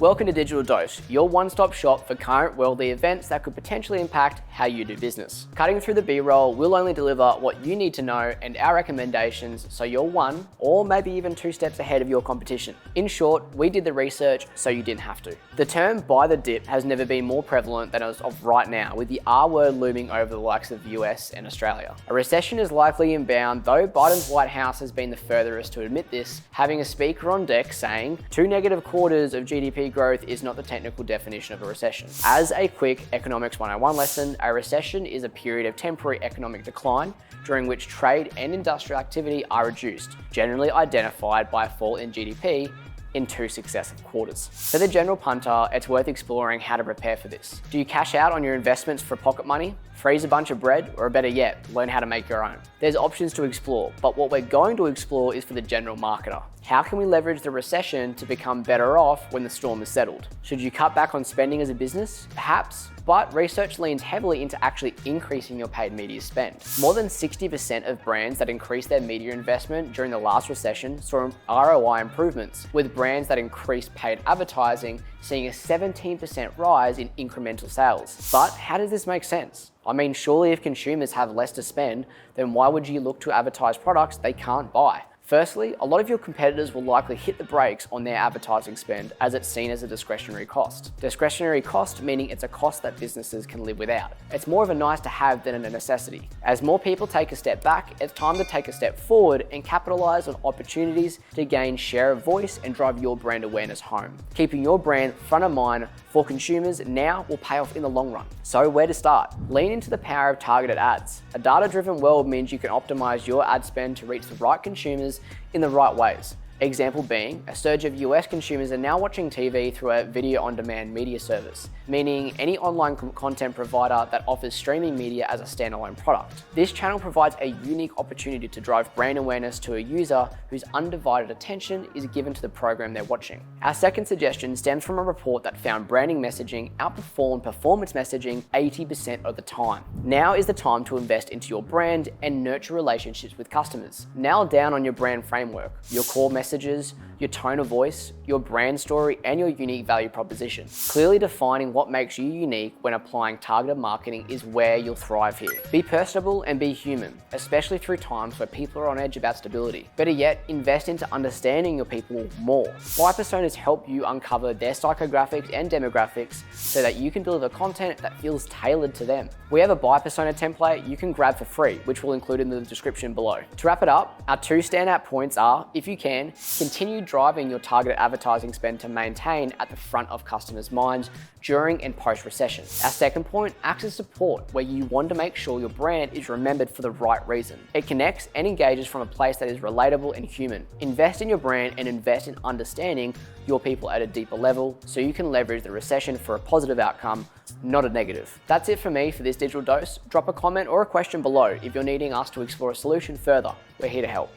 Welcome to Digital Dose, your one-stop shop for current worldly events that could potentially impact how you do business. Cutting through the B-roll, we'll only deliver what you need to know and our recommendations so you're one or maybe even 2 steps ahead of your competition. In short, we did the research so you didn't have to. The term buy the dip has never been more prevalent than as of right now, with the R word looming over the likes of the US and Australia. A recession is likely inbound, though Biden's White House has been the furthest to admit this, having a speaker on deck saying 2 negative quarters of GDP growth is not the technical definition of a recession. As a quick Economics 101 lesson, a recession is a period of temporary economic decline during which trade and industrial activity are reduced, generally identified by a fall in GDP in 2 successive quarters. For the general punter, it's worth exploring how to prepare for this. Do you cash out on your investments for pocket money, freeze a bunch of bread, or better yet, learn how to make your own? There's options to explore, but what we're going to explore is for the general marketer. How can we leverage the recession to become better off when the storm is settled? Should you cut back on spending as a business? Perhaps, but research leans heavily into actually increasing your paid media spend. More than 60% of brands that increased their media investment during the last recession saw ROI improvements, with brands that increased paid advertising seeing a 17% rise in incremental sales. But how does this make sense? I mean, surely if consumers have less to spend, then why would you look to advertise products they can't buy? Firstly, a lot of your competitors will likely hit the brakes on their advertising spend as it's seen as a discretionary cost. Discretionary cost meaning it's a cost that businesses can live without. It's more of a nice to have than a necessity. As more people take a step back, it's time to take a step forward and capitalize on opportunities to gain share of voice and drive your brand awareness home. Keeping your brand front of mind for consumers now will pay off in the long run. So where to start? Lean into the power of targeted ads. A data-driven world means you can optimize your ad spend to reach the right consumers in the right ways. Example being, a surge of US consumers are now watching TV through a video-on-demand media service, meaning any online content provider that offers streaming media as a standalone product. This channel provides a unique opportunity to drive brand awareness to a user whose undivided attention is given to the program they're watching. Our second suggestion stems from a report that found branding messaging outperformed performance messaging 80% of the time. Now is the time to invest into your brand and nurture relationships with customers. Nail down on your brand framework, your core messages, your tone of voice, your brand story, and your unique value proposition. Clearly defining what makes you unique when applying targeted marketing is where you'll thrive here. Be personable and be human, especially through times where people are on edge about stability. Better yet, invest into understanding your people more. Buy personas help you uncover their psychographics and demographics so that you can deliver content that feels tailored to them. We have a buy persona template you can grab for free, which we'll include in the description below. To wrap it up, our 2 standout points are, if you can, continue driving your targeted advertising spend to maintain at the front of customers' minds during and post-recession. Our second point, acts as support, where you want to make sure your brand is remembered for the right reason. It connects and engages from a place that is relatable and human. Invest in your brand and invest in understanding your people at a deeper level so you can leverage the recession for a positive outcome, not a negative. That's it for me for this digital dose. Drop a comment or a question below if you're needing us to explore a solution further. We're here to help.